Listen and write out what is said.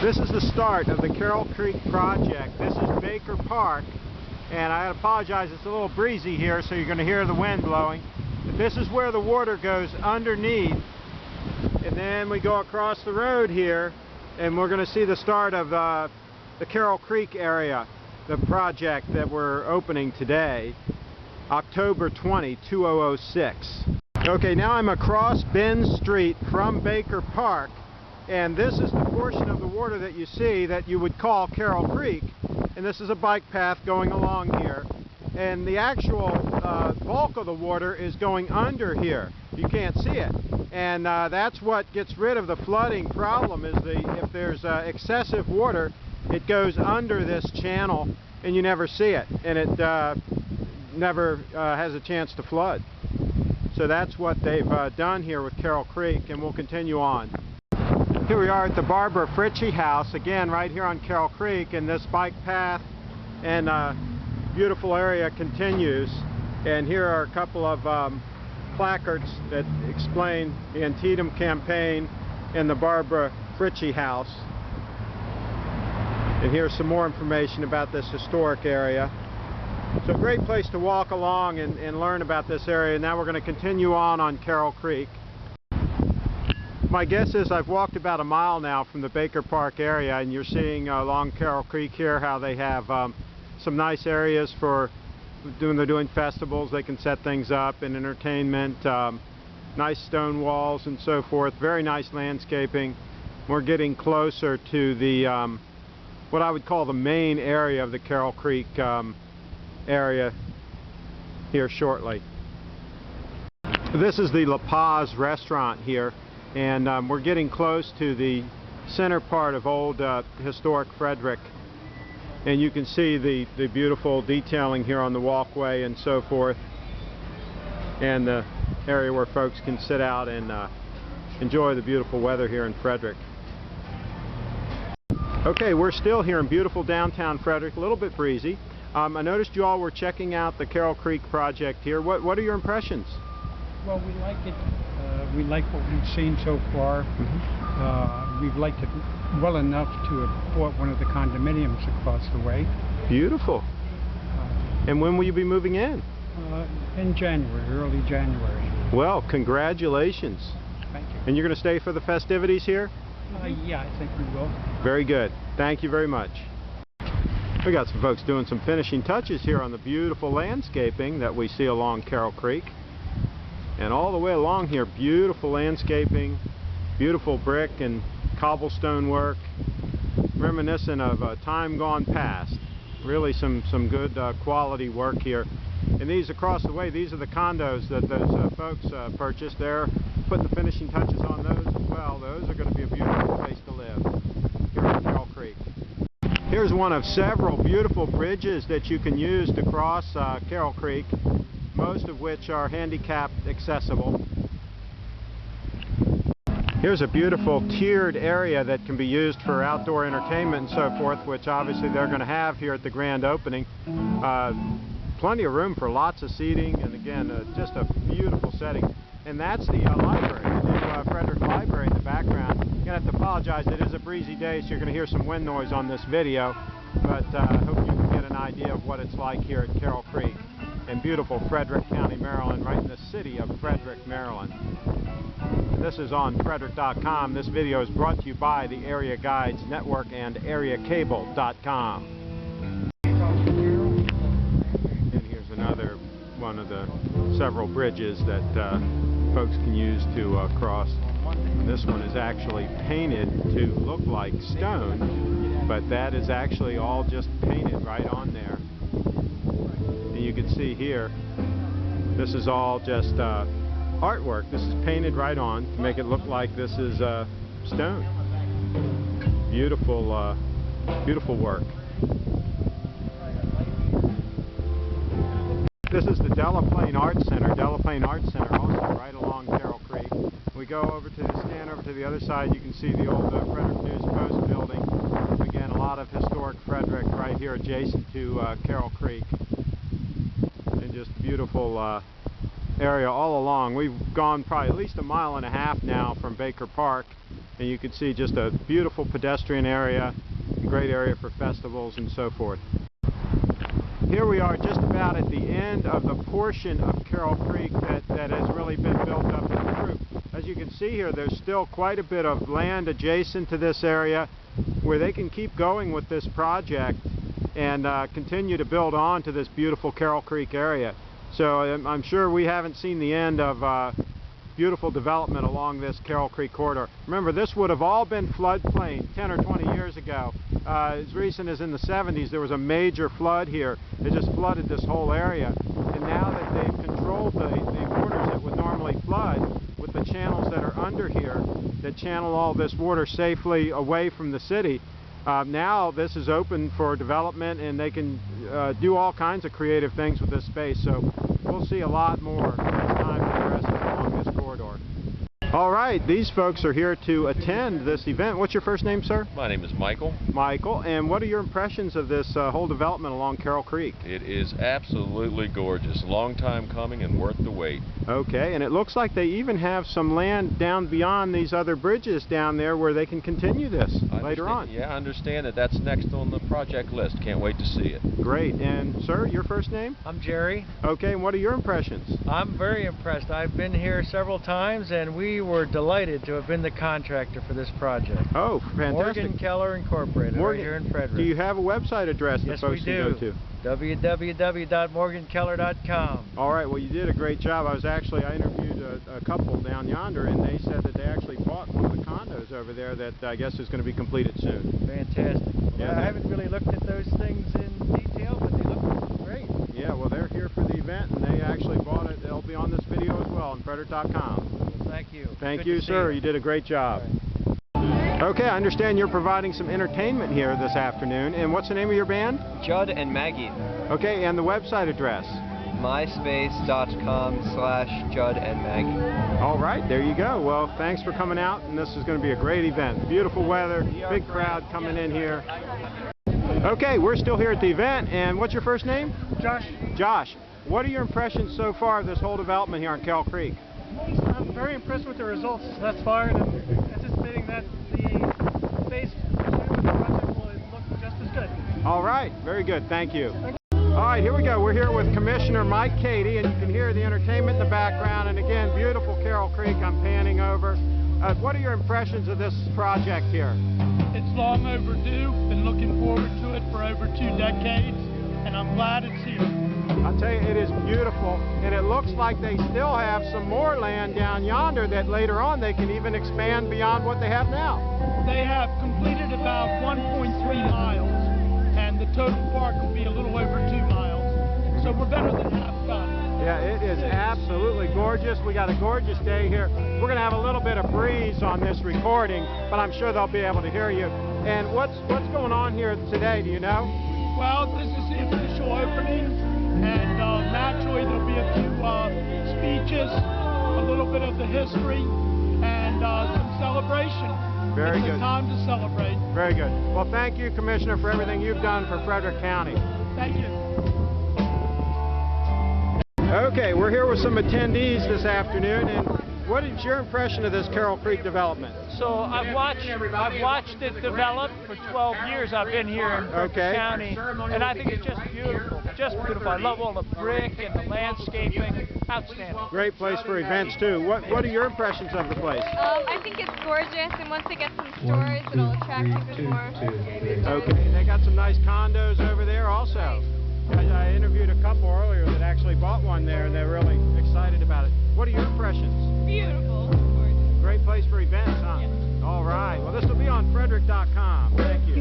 This is the start of the Carroll Creek project. This is Baker Park, and I apologize, it's a little breezy here, so you're going to hear the wind blowing. But this is where the water goes underneath, and then we go across the road here, and we're going to see the start of the Carroll Creek area, the project that we're opening today, October 20, 2006. Okay, now I'm across Ben Street from Baker Park, and this is the portion of the water that you see that you would call Carroll Creek, and this is a bike path going along here, and the actual bulk of the water is going under here. You can't see it, and that's what gets rid of the flooding problem. Is if there's excessive water, it goes under this channel and you never see it, and it never has a chance to flood. So that's what they've done here with Carroll Creek, and we'll continue on. Here we are at the Barbara Fritchie house, again right here on Carroll Creek, and this bike path and beautiful area continues. And here are a couple of placards that explain the Antietam campaign and the Barbara Fritchie house. And here's some more information about this historic area. So a great place to walk along and learn about this area. Now we're going to continue on Carroll Creek. My guess is I've walked about a mile now from the Baker Park area, and you're seeing along Carroll Creek here how they have some nice areas for they're doing festivals. They can set things up and entertainment, nice stone walls and so forth. Very nice landscaping. We're getting closer to the what I would call the main area of the Carroll Creek area here shortly. This is the La Paz restaurant here, and we're getting close to the center part of old historic Frederick, and you can see the beautiful detailing here on the walkway and so forth, and the area where folks can sit out and enjoy the beautiful weather here in Frederick. Okay, we're still here in beautiful downtown Frederick, a little bit breezy. I noticed you all were checking out the Carroll Creek project here. What are your impressions? Well, we like it. We like what we've seen so far. We've liked it well enough to have bought one of the condominiums across the way. Beautiful. And when will you be moving in? In January, early January. Well, congratulations. Thank you. And you're going to stay for the festivities here? Yeah, I think we will. Very good. Thank you very much. We got some folks doing some finishing touches here on the beautiful landscaping that we see along Carroll Creek. And all the way along here, beautiful landscaping, beautiful brick and cobblestone work, reminiscent of a time gone past. Really some good quality work here. And these across the way, these are the condos that those folks purchased. They're putting the finishing touches on those as well. Those are going to be a beautiful place to live here on Carroll Creek. Here's one of several beautiful bridges that you can use to cross Carroll Creek, most of which are handicap accessible. Here's a beautiful tiered area that can be used for outdoor entertainment and so forth, which obviously they're going to have here at the grand opening. Plenty of room for lots of seating, and again, just a beautiful setting. And that's the library, the new Frederick Library in the background. You're going to have to apologize, it is a breezy day, so you're going to hear some wind noise on this video, but I hope you can get an idea of what it's like here at Carroll Creek in beautiful Frederick County, Maryland, right in the city of Frederick, Maryland. This is on Frederick.com. This video is brought to you by the Area Guides Network and AreaCable.com. And here's another one of the several bridges that folks can use to cross. And this one is actually painted to look like stone, but that is actually all just painted right on there. And you can see here, this is all just artwork. This is painted right on to make it look like this is stone. Beautiful, beautiful work. This is the Delaplane Arts Center. Delaplane Arts Center also right along Carroll Creek. We go over to the scan over to the other side. You can see the old Frederick News Post building. Again, a lot of historic Frederick right here adjacent to Carroll Creek. And just beautiful area all along. We've gone probably at least a mile and a half now from Baker Park, and you can see just a beautiful pedestrian area, great area for festivals and so forth. Here we are just about at the end of the portion of Carroll Creek that has really been built up as a group. As you can see here, there's still quite a bit of land adjacent to this area where they can keep going with this project and continue to build on to this beautiful Carroll Creek area. So I'm sure we haven't seen the end of beautiful development along this Carroll Creek corridor. Remember, this would have all been floodplain 10 or 20 years ago. As recent as in the 70s, there was a major flood here. It just flooded this whole area. And now that they've controlled the waters that would normally flood with the channels that are under here that channel all this water safely away from the city, now this is open for development, and they can do all kinds of creative things with this space. So we'll see a lot more as time progresses along this corridor. All right, these folks are here to attend this event. What's your first name, sir? My name is Michael. Michael, and what are your impressions of this whole development along Carroll Creek? It is absolutely gorgeous. Long time coming and worth the wait. Okay, and it looks like they even have some land down beyond these other bridges down there where they can continue this later on. Yeah, I understand that that's next on the project list. Can't wait to see it. Great. And sir, your first name? I'm Jerry. Okay, and what are your impressions? I'm very impressed. I've been here several times, and we were delighted to have been the contractor for this project. Oh, fantastic. Morgan Keller Incorporated, right here in Frederick. Do you have a website address that folks can go to? www.morgankeller.com. All right, well, you did a great job. I interviewed a couple down yonder, and they said that they actually bought one of the condos over there that I guess is going to be completed soon. Fantastic. Yeah, I haven't really looked at those things in detail, but they look great. Yeah, well, they're here for the event, and they actually bought it. They'll be on this video as well on Frederick.com. Well, thank you. Thank you, sir. You did a great job. Okay, I understand you're providing some entertainment here this afternoon. And what's the name of your band? Judd and Maggie. Okay, and the website address? myspace.com/Judd and Maggie. All right, there you go. Well, thanks for coming out, and this is going to be a great event. Beautiful weather, big crowd coming in here. Okay, we're still here at the event, and what's your first name? Josh. Josh, what are your impressions so far of this whole development here on Carroll Creek? I'm very impressed with the results thus far, and I'm anticipating that the phase 2 of the project will look just as good. All right, very good. Thank you. All right, here we go. We're here with Commissioner Mike Cady, and you can hear the entertainment in the background. And again, beautiful Carroll Creek. I'm panning over. What are your impressions of this project here? It's long overdue. Been looking forward to it for over 2 decades, and I'm glad it's here. I'll tell you, it is beautiful, and it looks like they still have some more land down yonder that later on they can even expand beyond what they have now. They have completed about 1.3 miles, and the total park will be a little over 2 miles. So we're better than half done. Yeah, it is absolutely gorgeous. We got a gorgeous day here. We're going to have a little bit of breeze on this recording, but I'm sure they'll be able to hear you. And what's going on here today, do you know? Well, this is the official opening, and naturally there'll be a few speeches, a little bit of the history, and some celebration. Very good. It's a time to celebrate. Very good. Well, thank you, Commissioner, for everything you've done for Frederick County. Thank you. Okay, we're here with some attendees this afternoon, and what is your impression of this Carroll Creek development? So I've watched it develop for 12 years. I've been here in Frederick County, and I think it's just beautiful. Just beautiful. I love all the brick and the landscaping. Outstanding. Great place for events too. What are your impressions of the place? I think it's gorgeous, and once it gets some stores, it'll attract even more. Okay, they got some nice condos over there also. I interviewed a couple earlier that actually bought one there, and they're really excited about it. What are your impressions? Beautiful. Gorgeous. Great place for events, huh? Yes. All right. Well, this will be on Frederick.com. Thank you.